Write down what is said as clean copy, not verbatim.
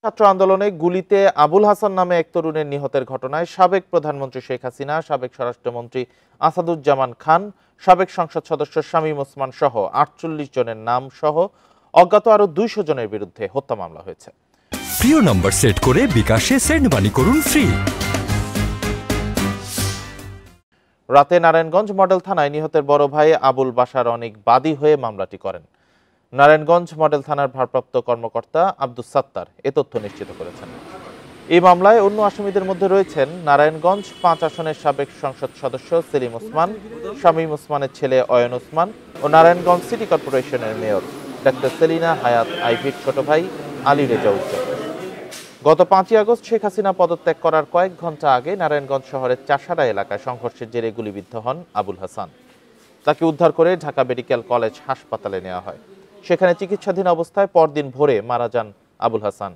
ছাত্র আন্দোলনে গুলিতে আবুল হাসান নামে এক তরুণের নিহতের ঘটনায় সাবেক প্রধানমন্ত্রী শেখ হাসিনা, সাবেক স্বরাষ্ট্রমন্ত্রী আসাদুজ্জামান খান, সাবেক সংসদ সদস্য শামীম ওসমান সহ ৪৮ জনের নাম সহ অজ্ঞাত আরো ২০০ জনের বিরুদ্ধে হত্যা মামলা হয়েছে। প্রিয় নম্বর সেট করে বিকাশে সেন্ড মানি করুন ফ্রি। রাতে নারায়ণগঞ্জ মডেল থানায় নিহতের বড় ভাই আবুল বাশার অনেক বাদী হয়ে মামলাটি করেন। নারায়ণগঞ্জ মডেল থানার ভারপ্রাপ্ত কর্মকর্তা আব্দুস সাত্তার এ তথ্য নিশ্চিত করেছেন। এই মামলায় অন্য আসামিদের মধ্যে রয়েছেন নারায়ণগঞ্জ ৫ আসনের সাবেক সংসদ সদস্য সেলিম ওসমান, শামীম ওসমানের ছেলে অয়ন ওসমান ও নারায়ণগঞ্জ সিটি কর্পোরেশনের মেয়র ডাক্তার সেলিনা হায়াত আইভির ছোট ভাই আলী রেজা উজ্জ্বল। গত ৫ই আগস্ট শেখ হাসিনা পদত্যাগ করার কয়েক ঘন্টা আগে নারায়ণগঞ্জ শহরের চাষাড়া এলাকায় সংঘর্ষের জেরে গুলিবিদ্ধ হন আবুল হাসান। তাকে উদ্ধার করে ঢাকা মেডিকেল কলেজ হাসপাতালে নেওয়া হয়। সেখানে চিকিৎসাধীন অবস্থায় পরদিন ভোরে মারা যান আবুল হাসান।